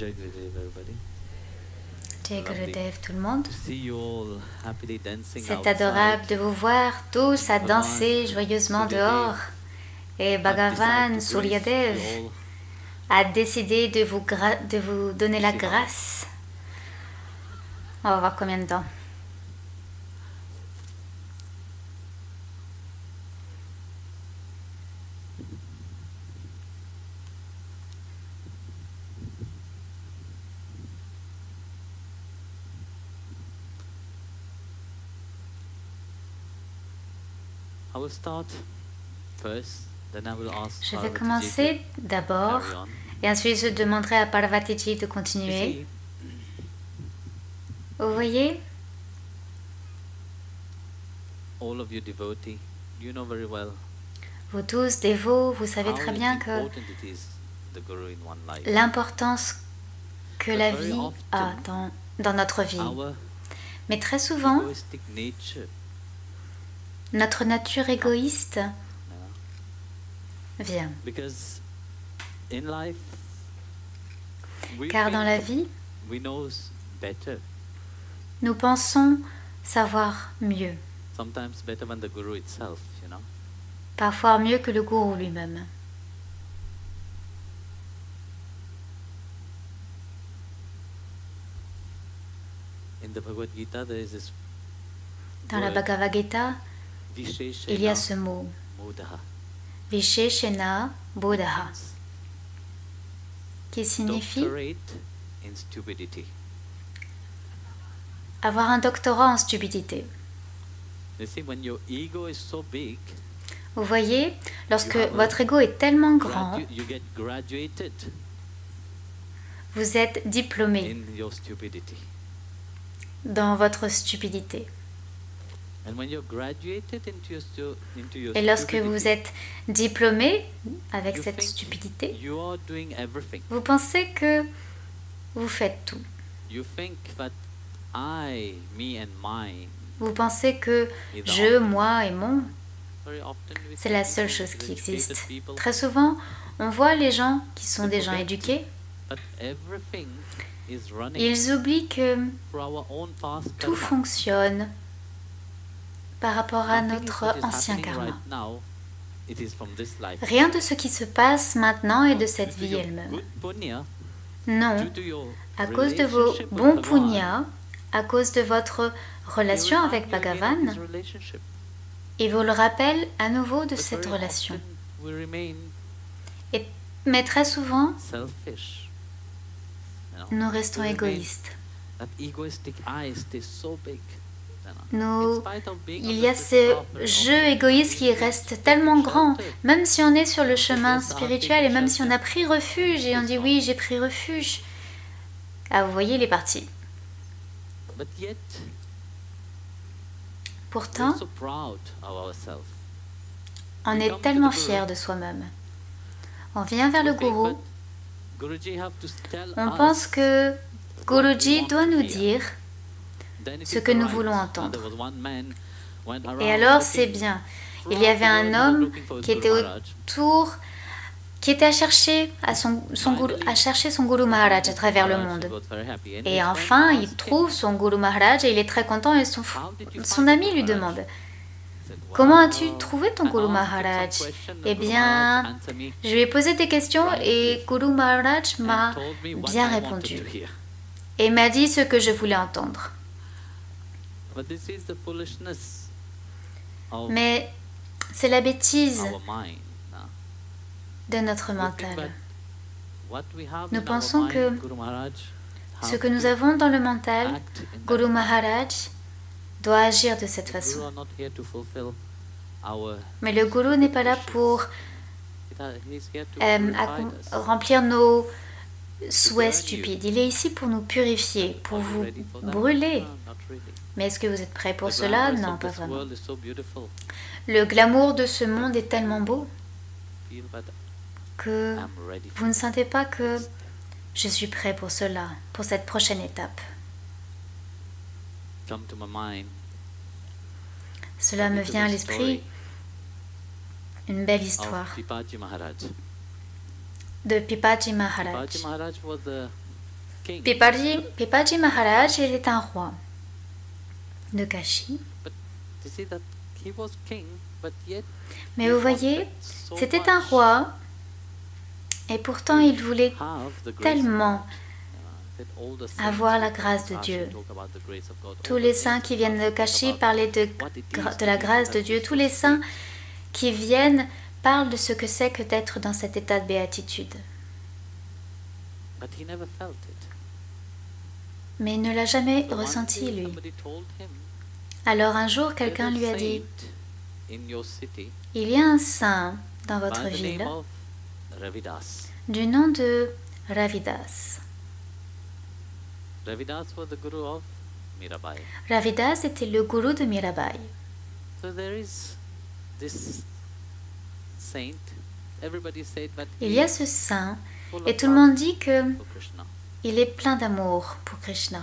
Jai Gurudev, everybody. Jai Gurudev, tout le monde. To see you all happily dancing C'est outside. adorable de vous voir tous à danser joyeusement dehors. Et Bhagavan Suryadev a décidé de vous donner la grâce. On va voir combien de temps. Je vais commencer d'abord et ensuite je demanderai à Parvatiji de continuer. Vous voyez, vous tous dévots, vous savez très bien que l'importance que la vie a dans notre vie. Mais très souvent, notre nature égoïste vient. Car dans la vie, nous pensons savoir mieux. Parfois mieux que le gourou lui-même. Dans la Bhagavad Gita, il y a ce mot, Visheshena Bodha, qui signifie avoir un doctorat en stupidité. Vous voyez, lorsque votre ego est tellement grand, vous êtes diplômé dans votre stupidité. Et lorsque vous êtes diplômé avec cette stupidité, vous pensez que vous faites tout. Vous pensez que je, moi et mon, c'est la seule chose qui existe. Très souvent, on voit les gens qui sont des gens éduqués. Ils oublient que tout fonctionne par rapport à notre ancien karma. Rien de ce qui se passe maintenant est de cette vie elle-même. Non, à cause de vos bons punyas, à cause de votre relation avec Bhagavan, il vous le rappelle à nouveau de cette relation. Mais très souvent, nous restons égoïstes. Il y a ce jeu égoïste qui reste tellement grand, même si on est sur le chemin spirituel et même si on a pris refuge et on dit oui, j'ai pris refuge. Ah, vous voyez, il est parti. Pourtant, on est tellement fiers de soi-même. On vient vers le gourou. On pense que Guruji doit nous dire ce que nous voulons entendre. Et alors, c'est bien. Il y avait un homme qui était autour, qui était à chercher son Guru Maharaj à travers le monde. Et enfin, il trouve son Guru Maharaj et il est très content et son ami lui demande: comment as-tu trouvé ton Guru Maharaj? Eh bien, je lui ai posé des questions et Guru Maharaj m'a bien répondu. Et m'a dit ce que je voulais entendre. Mais c'est la bêtise de notre mental. Nous pensons que ce que nous avons dans le mental, Guru Maharaj doit agir de cette façon. Mais le Guru n'est pas là pour remplir nos souhaits stupides. Il est ici pour nous purifier, pour vous brûler. Mais est-ce que vous êtes prêts pour cela? Non, pas vraiment. Le glamour de ce monde est tellement beau que vous ne sentez pas que je suis prêt pour cela, pour cette prochaine étape. Cela me vient à l'esprit une belle histoire de Pipaji Maharaj. Pipaji Maharaj, il est un roi de Kashi. Mais vous voyez, c'était un roi et pourtant il voulait tellement avoir la grâce de Dieu. Tous les saints qui viennent de Kashi parlaient de la grâce de Dieu. Tous les saints qui viennent parlent de ce que c'est que d'être dans cet état de béatitude. Mais il ne l'a jamais ressenti, lui. Alors un jour, quelqu'un lui a dit, il y a un saint dans votre ville du nom de Ravidas. Ravidas était le gourou de Mirabai. Il y a ce saint et tout le monde dit que il est plein d'amour pour Krishna.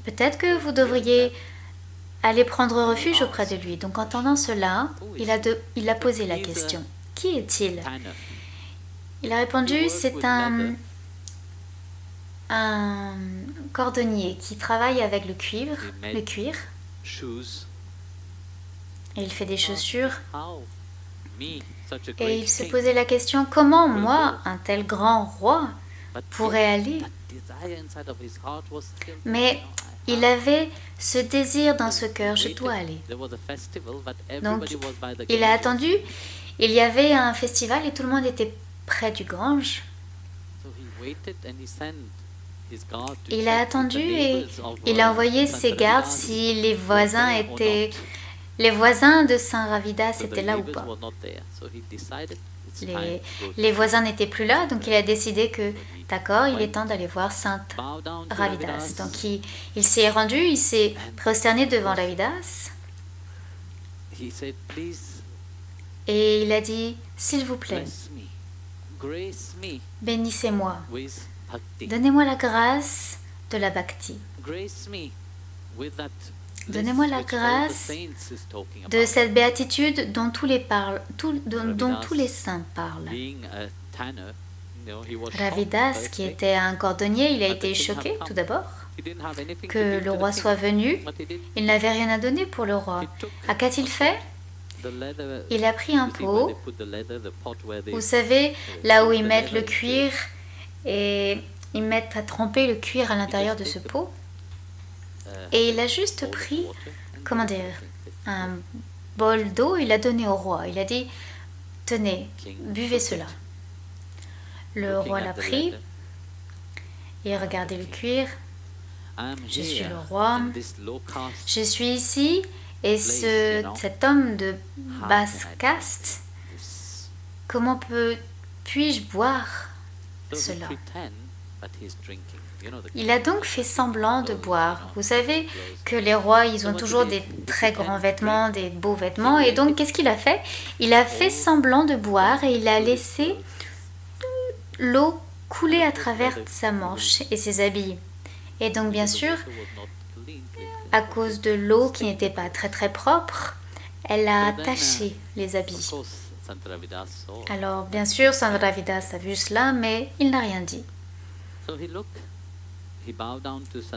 Peut-être que vous devriez aller prendre refuge auprès de lui. Donc, entendant cela, il a posé la question. Qui est-il? Il a répondu, c'est un cordonnier qui travaille avec le cuir. Et il fait des chaussures. Et il se posait la question, comment moi, un tel grand roi, pourrais aller? Mais il avait ce désir dans ce cœur, je dois aller. Donc, il a attendu, il y avait un festival et tout le monde était près du Gange. Il a attendu et il a envoyé ses gardes si les voisins étaient... Les voisins de Saint Ravidas étaient là ou pas. Les voisins n'étaient plus là, donc il a décidé que, d'accord, il est temps d'aller voir Saint Ravidas. Donc il s'est rendu, il s'est prosterné devant Ravidas. Et il a dit, s'il vous plaît, bénissez-moi, donnez-moi la grâce de la bhakti. Donnez-moi la grâce de cette béatitude dont tous les saints parlent. Ravidas, qui était un cordonnier, il a été choqué tout d'abord que le roi soit venu. Il n'avait rien à donner pour le roi. Qu'a-t-il fait? Il a pris un pot, vous savez, là où ils mettent le cuir et ils mettent à tremper le cuir à l'intérieur de ce pot. Et il a juste pris, comment dire, un bol d'eau, il l'a donné au roi. Il a dit, tenez, buvez cela. Le roi l'a pris, il regardait le cuir. Je suis le roi, je suis ici, et cet homme de basse caste, comment puis-je boire cela? Il a donc fait semblant de boire. Vous savez que les rois, ils ont toujours des très grands vêtements, des beaux vêtements. Et donc, qu'est-ce qu'il a fait? Il a fait semblant de boire et il a laissé l'eau couler à travers sa manche et ses habits. Et donc, bien sûr, à cause de l'eau qui n'était pas très très propre, elle a taché les habits. Alors, bien sûr, Saint Ravidas a vu cela, mais il n'a rien dit.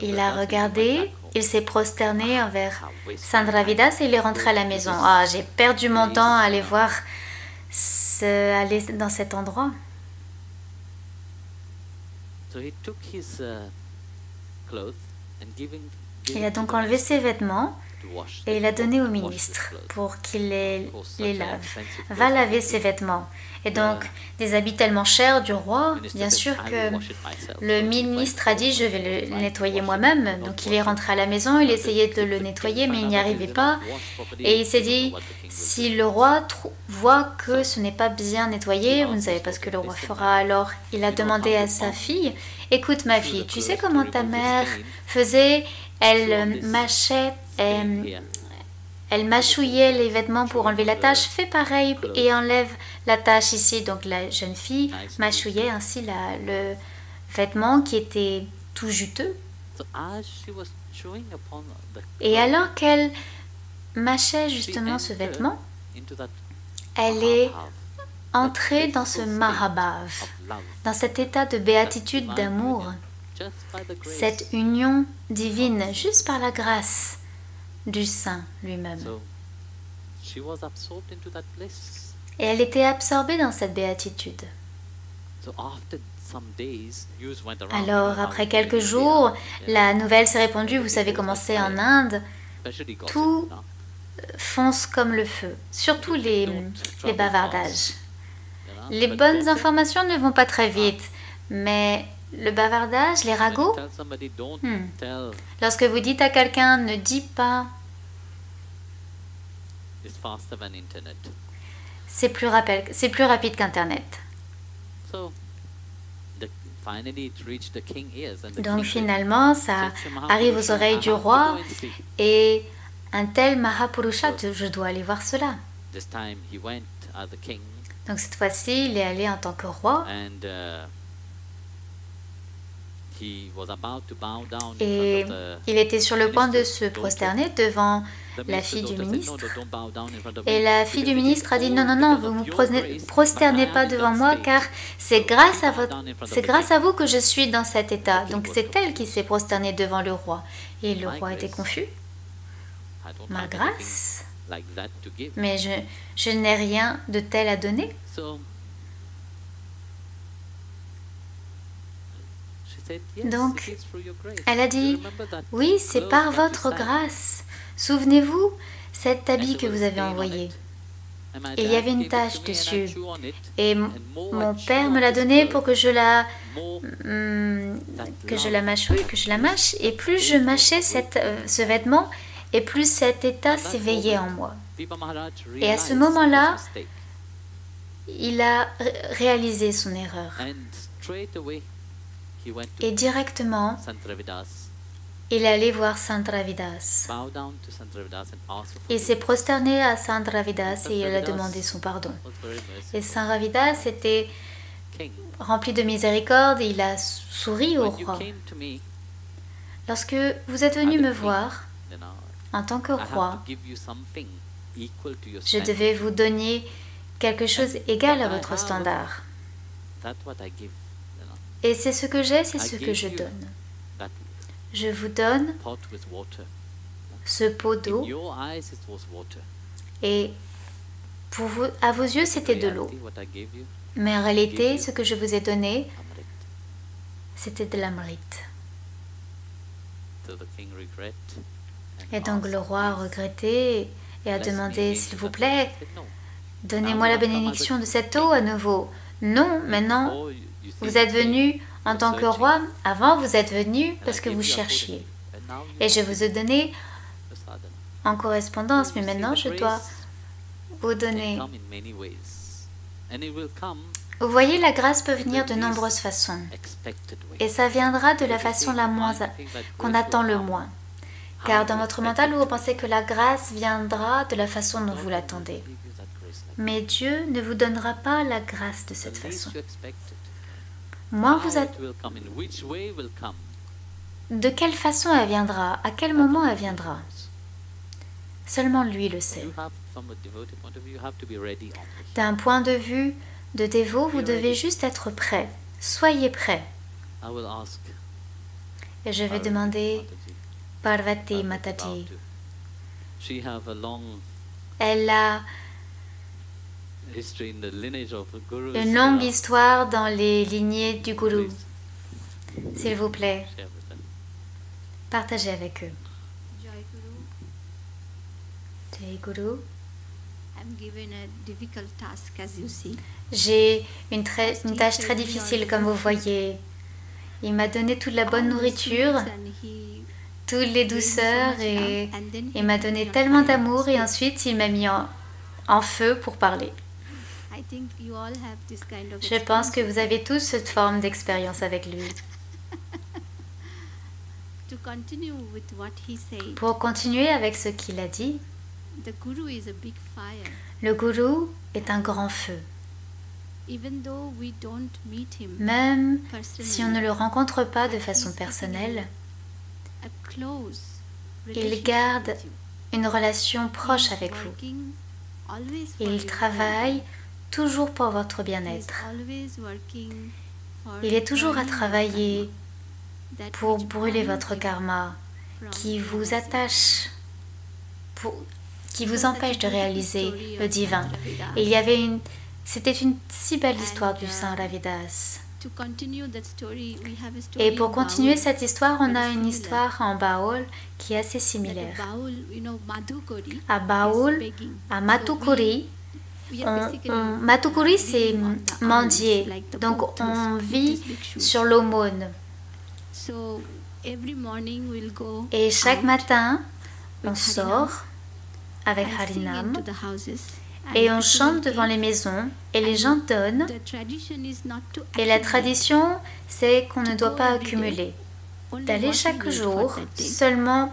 Il a regardé, il s'est prosterné envers Saint Ravidas et il est rentré à la maison. Ah, j'ai perdu mon temps à aller voir, aller dans cet endroit. Il a donc enlevé ses vêtements et il a donné au ministre pour qu'il les lave. Va laver ses vêtements. Et donc, des habits tellement chers du roi, bien sûr que le ministre a dit, je vais le nettoyer moi-même. Donc, il est rentré à la maison, il essayait de le nettoyer, mais il n'y arrivait pas. Et il s'est dit, si le roi voit que ce n'est pas bien nettoyé, vous ne savez pas ce que le roi fera. Alors, il a demandé à sa fille, écoute ma fille, tu sais comment ta mère faisait? Elle mâchait, elle mâchouillait les vêtements pour enlever la tache. Fais pareil et enlève la tache ici. Donc la jeune fille mâchouillait ainsi le vêtement qui était tout juteux. Et alors qu'elle mâchait justement ce vêtement, elle est entrer dans ce Mahabhav, dans cet état de béatitude d'amour, cette union divine, juste par la grâce du Saint lui-même. Et elle était absorbée dans cette béatitude. Alors, après quelques jours, la nouvelle s'est répandue, vous savez comment c'est en Inde, tout fonce comme le feu, surtout les bavardages. Les bonnes informations ne vont pas très vite, mais le bavardage, les ragots, lorsque vous dites à quelqu'un ne dis pas, c'est plus rapide qu'Internet. Donc finalement, ça arrive aux oreilles du roi et un tel Mahapurusha, je dois aller voir cela. Donc cette fois-ci, il est allé en tant que roi. Et il était sur le point de se prosterner devant la fille du ministre. Et la fille du ministre a dit non, non, non, vous ne vous prosternez pas devant moi car c'est grâce à vous que je suis dans cet état. Donc c'est elle qui s'est prosternée devant le roi. Et le roi était confus. Ma grâce? Mais je n'ai rien de tel à donner. Donc, elle a dit, oui, c'est par votre grâce. Souvenez-vous, cet habit que vous avez envoyé. Et il y avait une tache dessus. Et mon père me l'a donné pour que je la mâchouille, que je la mâche. Et plus je mâchais ce vêtement, et plus cet état s'éveillait en moi. Et à ce moment-là, il a réalisé son erreur. Et directement, il est allé voir Sant Ravidas. Il s'est prosterné à Sant Ravidas et il a demandé son pardon. Et Sant Ravidas était rempli de miséricorde et il a souri au roi. Lorsque vous êtes venu me voir, en tant que roi, je devais vous donner quelque chose égal à votre standard. Et c'est ce que j'ai, c'est ce que je donne. Je vous donne ce pot d'eau et pour vous, à vos yeux, c'était de l'eau. Mais en réalité, ce que je vous ai donné, c'était de l'amrit. Et donc le roi a regretté et a demandé, s'il vous plaît, donnez-moi la bénédiction de cette eau à nouveau. Non, maintenant, vous êtes venu en tant que roi. Avant, vous êtes venu parce que vous cherchiez. Et je vous ai donné en correspondance, mais maintenant, je dois vous donner. Vous voyez, la grâce peut venir de nombreuses façons. Et ça viendra de la façon la moins qu'on attend le moins. Car dans votre mental, vous pensez que la grâce viendra de la façon dont vous l'attendez. Mais Dieu ne vous donnera pas la grâce de cette façon. Moins vous de quelle façon elle viendra? À quel moment elle viendra? Seulement lui le sait. D'un point de vue de dévot, vous devez juste être prêt. Soyez prêt. Et je vais demander Parvati Mataji. Elle a une longue histoire dans les lignées du Guru. S'il vous plaît, partagez avec eux. Jai Guru. J'ai une tâche très difficile, comme vous voyez. Il m'a donné toute la bonne nourriture, toutes les douceurs, et il m'a donné tellement d'amour, et ensuite il m'a mis en feu pour parler. Je pense que vous avez tous cette forme d'expérience avec lui. Pour continuer avec ce qu'il a dit, le Guru est un grand feu. Même si on ne le rencontre pas de façon personnelle, il garde une relation proche avec vous. Il travaille toujours pour votre bien-être. Il est toujours à travailler pour brûler votre karma qui vous attache, qui vous empêche de réaliser le divin. Et c'était une si belle histoire du Saint Ravidas. Et pour continuer cette histoire, on a une histoire en Baul qui est assez similaire. À Baul, à Mathukuri, Mathukuri c'est mendier, donc on vit sur l'aumône. Et chaque matin, on sort avec Harinam et on chante devant les maisons et les gens donnent. Et la tradition, c'est qu'on ne doit pas accumuler. D'aller chaque jour seulement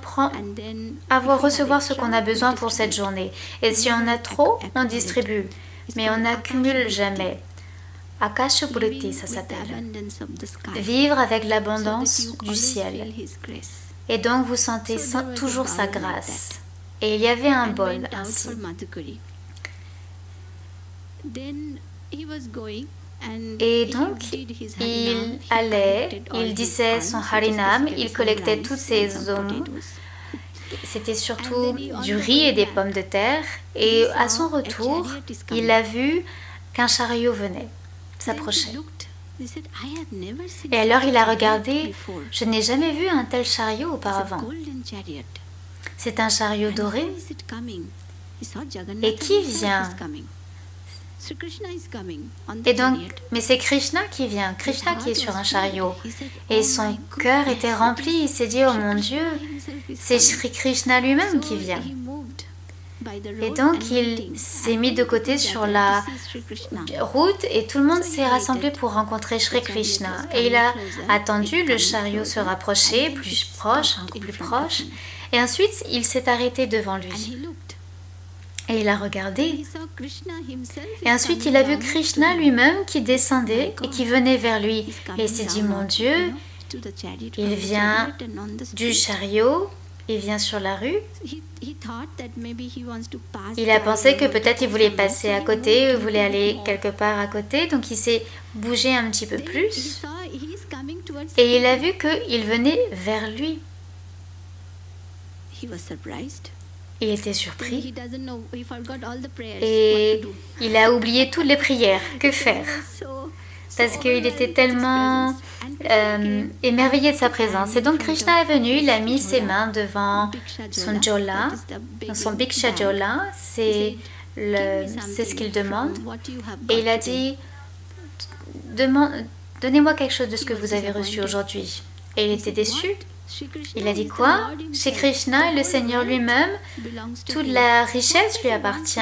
recevoir ce qu'on a besoin pour cette journée. Et si on a trop, on distribue. Mais on n'accumule jamais. Akashavriti, ça s'appelle. Vivre avec l'abondance du ciel. Et donc vous sentez toujours sa grâce. Et il y avait un bol ainsi. Et donc, il allait, il disait son harinam, il collectait toutes ses hommes. C'était surtout du riz et des pommes de terre. Et à son retour, il a vu qu'un chariot venait, s'approchait. Et alors il a regardé, je n'ai jamais vu un tel chariot auparavant. C'est un chariot doré. Et qui vient? Et donc, mais c'est Krishna qui vient, Krishna qui est sur un chariot. Et son cœur était rempli, il s'est dit, oh mon Dieu, c'est Shri Krishna lui-même qui vient. Et donc, il s'est mis de côté sur la route et tout le monde s'est rassemblé pour rencontrer Shri Krishna. Et il a attendu le chariot se rapprocher, plus proche, un peu plus proche. Et ensuite, il s'est arrêté devant lui. Et il a regardé. Et ensuite, il a vu Krishna lui-même qui descendait et qui venait vers lui. Et il s'est dit, mon Dieu, il vient du chariot, il vient sur la rue. Il a pensé que peut-être il voulait passer à côté, il voulait aller quelque part à côté. Donc, il s'est bougé un petit peu plus. Et il a vu qu'il venait vers lui. Il était surpris et il a oublié toutes les prières. Que faire? Parce qu'il était tellement émerveillé de sa présence. Et donc Krishna est venu, il a mis ses mains devant son jola, son Bhiksha jola, c'est ce qu'il demande. Et il a dit, donnez-moi quelque chose de ce que vous avez reçu aujourd'hui. Et il était déçu. Il a dit quoi? Chez Krishna, le Seigneur lui-même, toute la richesse lui appartient.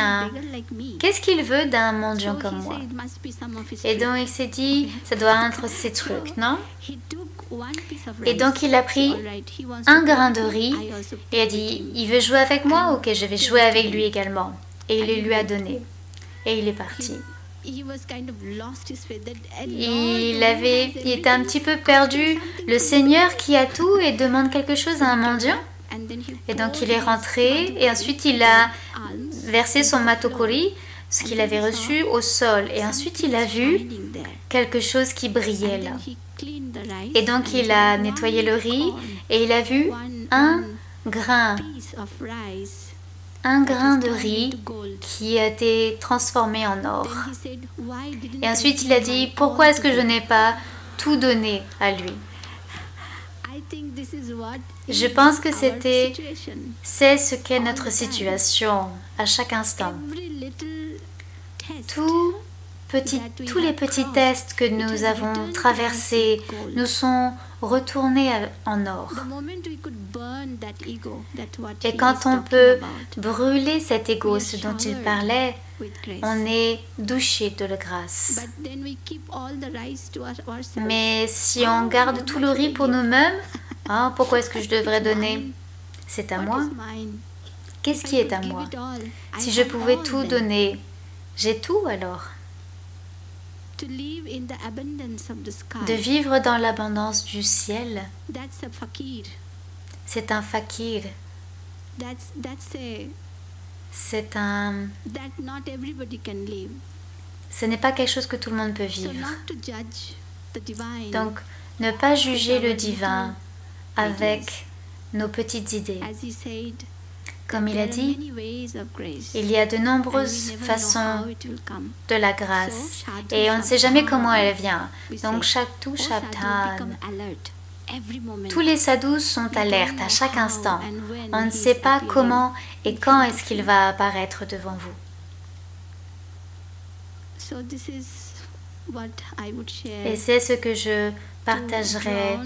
Qu'est-ce qu'il veut d'un mendiant comme moi? Et donc il s'est dit, ça doit être ces trucs, non? Et donc il a pris un grain de riz et a dit, il veut jouer avec moi? Ok, je vais jouer avec lui également. Et il le lui a donné. Et il est parti. Il était un petit peu perdu. Le Seigneur qui a tout et demande quelque chose à un mendiant. Et donc il est rentré et ensuite il a versé son matokori, ce qu'il avait reçu, au sol. Et ensuite il a vu quelque chose qui brillait là. Et donc il a nettoyé le riz et il a vu un grain de riz qui a été transformé en or. Et ensuite il a dit, pourquoi est-ce que je n'ai pas tout donné à lui? Je pense que c'est ce qu'est notre situation à chaque instant. Tous les petits tests que nous avons traversés nous sont retournés en or. Et quand on peut brûler cet ego, ce dont il parlait, on est douché de la grâce. Mais si on garde tout le riz pour nous-mêmes, hein, pourquoi est-ce que je devrais donner? C'est à moi. Qu'est-ce qui est à moi? Si je pouvais tout donner, j'ai tout alors. De vivre dans l'abondance du ciel, c'est un fakir. C'est un... ce n'est pas quelque chose que tout le monde peut vivre. Donc, ne pas juger le divin avec nos petites idées. Comme il a dit, il y a de nombreuses façons de la grâce et on ne sait jamais comment elle vient. Donc, Shaktu Shabdan, tous les sadhus sont alertes à chaque instant. On ne sait pas comment et quand est-ce qu'il va apparaître devant vous. Et c'est ce que je partagerai,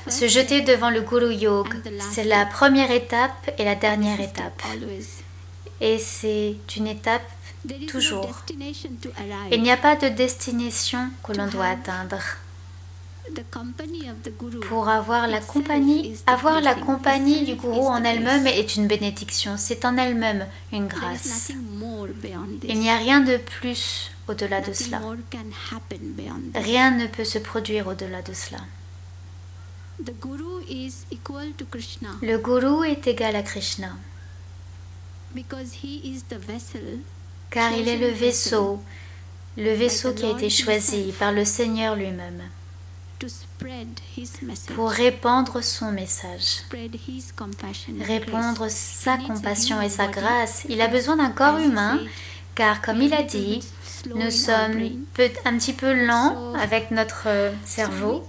se jeter devant le Guru Yoga, c'est la première étape et la dernière étape. Et c'est une étape toujours. Il n'y a pas de destination que l'on doit atteindre. Pour avoir la compagnie du Gourou en elle-même est une bénédiction. C'est en elle-même une grâce. Il n'y a rien de plus au-delà de cela. Rien ne peut se produire au-delà de cela. Le Gourou est égal à Krishna. Car il est le vaisseau qui a été choisi par le Seigneur lui-même pour répandre son message, répandre sa compassion et sa grâce. Il a besoin d'un corps humain, car comme il a dit, nous sommes un petit peu lents avec notre cerveau,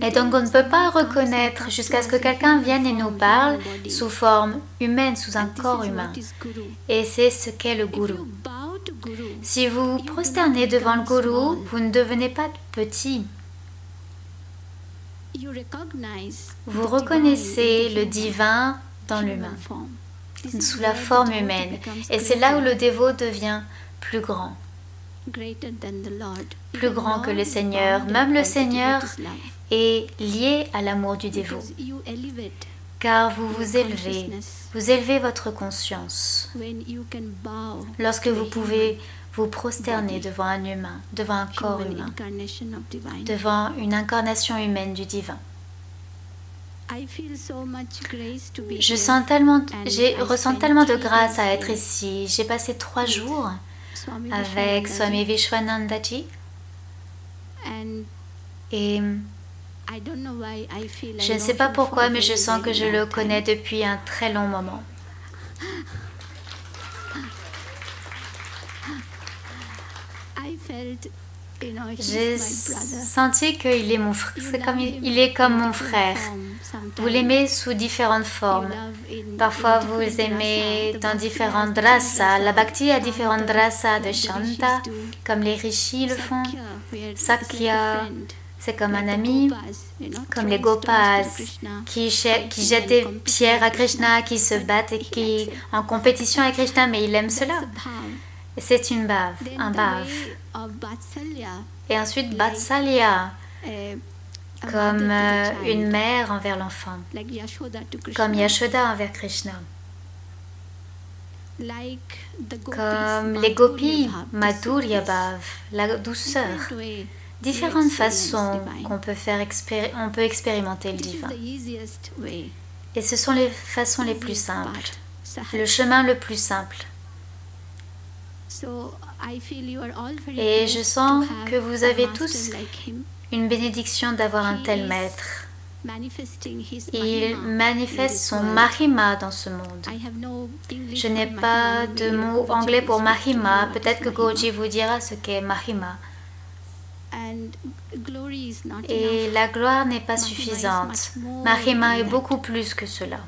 et donc on ne peut pas reconnaître jusqu'à ce que quelqu'un vienne et nous parle sous forme humaine, sous un corps humain. Et c'est ce qu'est le Gourou. Si vous vous prosternez devant le Gourou, vous ne devenez pas petit. Vous reconnaissez le divin dans l'humain, sous la forme humaine. Et c'est là où le dévot devient plus grand que le Seigneur. Même le Seigneur est lié à l'amour du dévot, car vous élevez votre conscience. Lorsque vous pouvez vous prosterner devant un humain, devant un corps humain, devant une incarnation humaine du divin. Je ressens tellement de grâce à être ici. J'ai passé 3 jours avec Swami Vishwanandaji et je ne sais pas pourquoi, mais je sens que je le connais depuis un très long moment. J'ai senti qu'il est mon frère. Il est comme mon frère. Vous l'aimez sous différentes formes. Parfois vous aimez dans différentes rasas. La bhakti a différentes rasas de Shanta, comme les rishis le font. Sakya, c'est comme un ami, comme les gopas qui jettent des pierres à Krishna, qui se battent et qui en compétition avec Krishna, mais il aime cela. C'est un bhave. Et ensuite, Vatsalya, comme une mère envers l'enfant, comme Yashoda envers Krishna. Comme les gopis, Madhurya Bhav, la douceur. Différentes façons qu'on peut on peut expérimenter le divin. Et ce sont les façons les plus simples, le chemin le plus simple. Et je sens que vous avez tous une bénédiction d'avoir un tel maître. Il manifeste son Mahima dans ce monde. Je n'ai pas de mot anglais pour Mahima. Peut-être que Goji vous dira ce qu'est Mahima. Et la gloire n'est pas suffisante. Mahima est beaucoup plus que cela.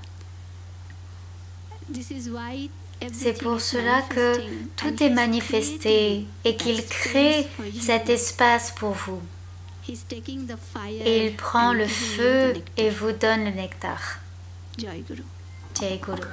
C'est pour cela que tout est manifesté et qu'il crée cet espace pour vous. Et il prend le feu et vous donne le nectar. Jai Guru.